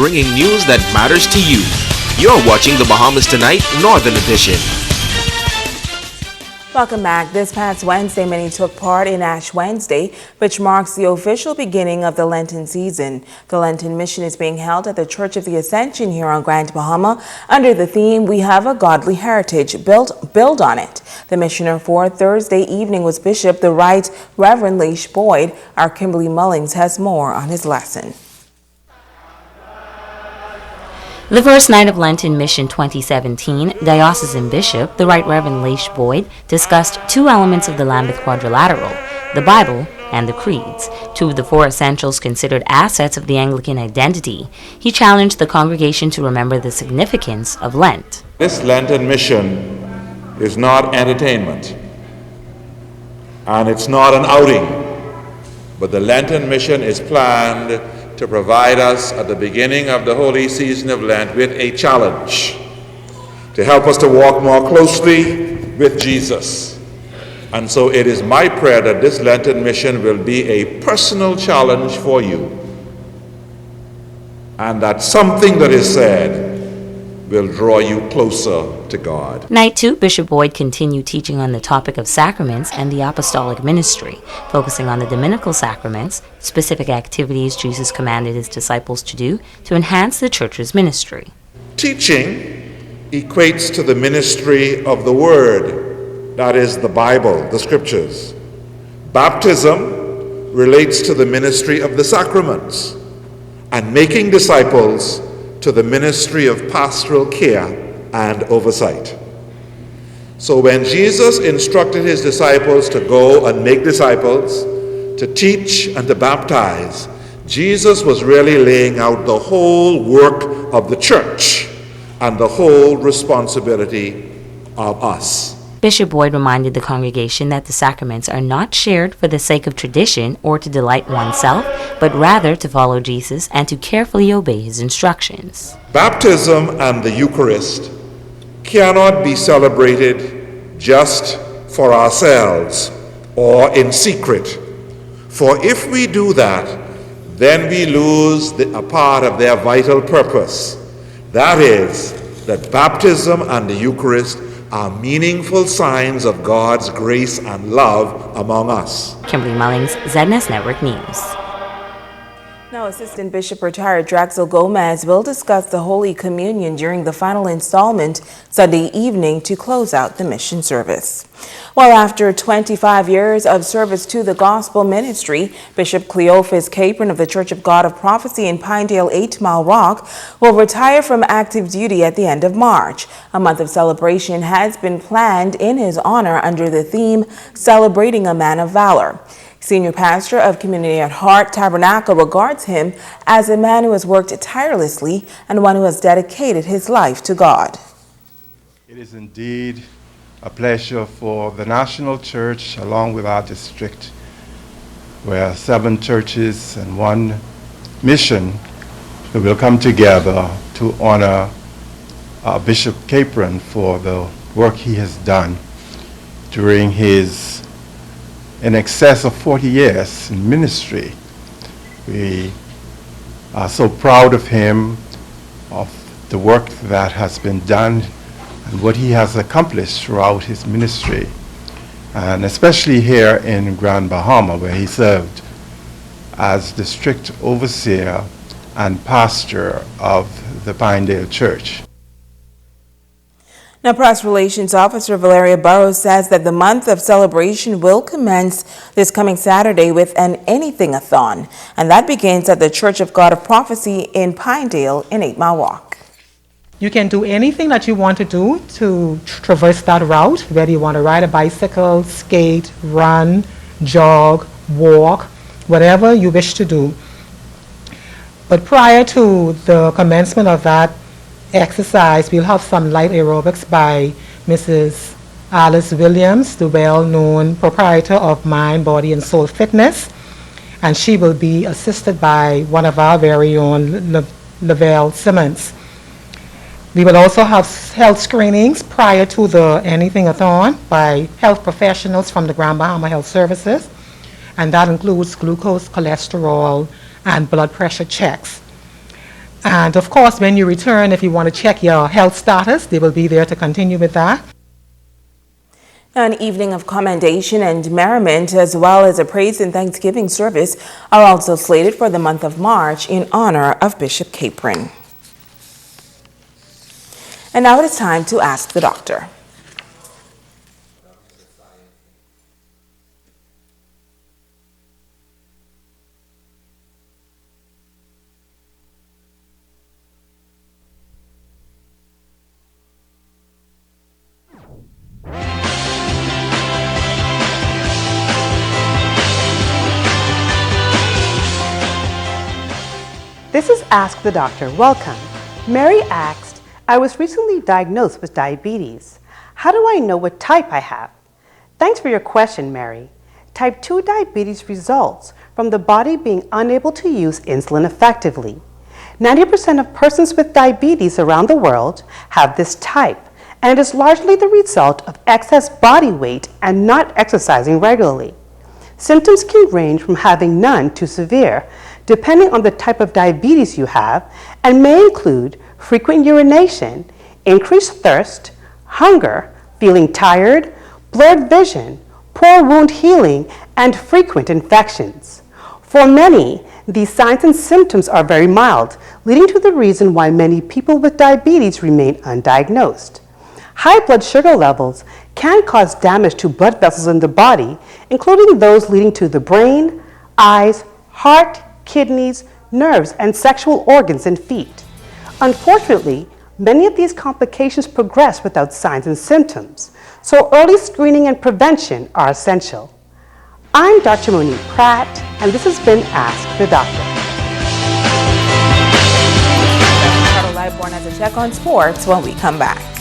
bringing news that matters to you. You're watching the Bahamas Tonight Northern Edition. Welcome back. This past Wednesday, many took part in Ash Wednesday, which marks the official beginning of the Lenten season. The Lenten mission is being held at the Church of the Ascension here on Grand Bahama under the theme, "We Have a Godly Heritage, Build on It." The missioner for Thursday evening was Bishop the Right Reverend Leish Boyd. Our Kimberly Mullings has more on his lesson. The first night of Lenten Mission 2017, Diocesan Bishop, the Right Reverend Leish Boyd, discussed two elements of the Lambeth Quadrilateral, the Bible and the Creeds, two of the four essentials considered assets of the Anglican identity. He challenged the congregation to remember the significance of Lent. This Lenten mission is not entertainment, and it's not an outing, but the Lenten mission is planned to provide us at the beginning of the holy season of Lent with a challenge to help us to walk more closely with Jesus. And so it is my prayer that this Lenten mission will be a personal challenge for you, and that something that is said will draw you closer to God. Night 2, Bishop Boyd continued teaching on the topic of sacraments and the apostolic ministry, focusing on the dominical sacraments, specific activities Jesus commanded his disciples to do to enhance the church's ministry. Teaching equates to the ministry of the Word, that is the Bible, the Scriptures. Baptism relates to the ministry of the sacraments, and making disciples to the ministry of pastoral care and oversight. So when Jesus instructed his disciples to go and make disciples, to teach and to baptize, Jesus was really laying out the whole work of the church and the whole responsibility of us. Bishop Boyd reminded the congregation that the sacraments are not shared for the sake of tradition or to delight oneself, but rather to follow Jesus and to carefully obey his instructions. Baptism and the Eucharist cannot be celebrated just for ourselves or in secret. For if we do that, then we lose a part of their vital purpose. That is, that baptism and the Eucharist are meaningful signs of God's grace and love among us. Kimberly Mullings, ZNS Network News. Now, Assistant Bishop retired Draxel Gomez will discuss the Holy Communion during the final installment Sunday evening to close out the mission service. Well, after 25 years of service to the gospel ministry, Bishop Cleophas Capron of the Church of God of Prophecy in Pinedale 8 Mile Rock will retire from active duty at the end of March. A month of celebration has been planned in his honor under the theme, Celebrating a Man of Valor. Senior pastor of Community at Heart Tabernacle regards him as a man who has worked tirelessly and one who has dedicated his life to God. It is indeed a pleasure for the National Church, along with our district, where 7 churches and 1 mission will come together to honor Bishop Capron for the work he has done during his in excess of 40 years in ministry. We are so proud of him, of the work that has been done and what he has accomplished throughout his ministry, and especially here in Grand Bahama, where he served as district overseer and pastor of the Pinedale Church. Now, Press Relations Officer Valeria Burrows says that the month of celebration will commence this coming Saturday with an Anything-a-thon, and that begins at the Church of God of Prophecy in Pinedale in 8 Mile Walk. You can do anything that you want to do to traverse that route, whether you want to ride a bicycle, skate, run, jog, walk, whatever you wish to do. But prior to the commencement of that exercise, we'll have some light aerobics by Mrs. Alice Williams, the well-known proprietor of Mind, Body and Soul Fitness, and she will be assisted by one of our very own, Lavelle Simmons. We will also have health screenings prior to the Anything-a-thon by health professionals from the Grand Bahama Health Services, and that includes glucose, cholesterol, and blood pressure checks. And of course, when you return, if you want to check your health status, they will be there to continue with that. An evening of commendation and merriment, as well as a praise and thanksgiving service, are also slated for the month of March in honor of Bishop Capron. And now it is time to ask the doctor. This is Ask the Doctor. Welcome. Mary asked, I was recently diagnosed with diabetes. How do I know what type I have? Thanks for your question, Mary. Type 2 diabetes results from the body being unable to use insulin effectively. 90% of persons with diabetes around the world have this type, and it is largely the result of excess body weight and not exercising regularly. Symptoms can range from having none to severe, depending on the type of diabetes you have, and may include frequent urination, increased thirst, hunger, feeling tired, blurred vision, poor wound healing, and frequent infections. For many, these signs and symptoms are very mild, leading to the reason why many people with diabetes remain undiagnosed. High blood sugar levels can cause damage to blood vessels in the body, including those leading to the brain, eyes, heart, kidneys, nerves, and sexual organs and feet. Unfortunately, many of these complications progress without signs and symptoms, so early screening and prevention are essential. I'm Dr. Monique Pratt, and this has been Ask the Doctor. Live Born as a check on sports when we come back.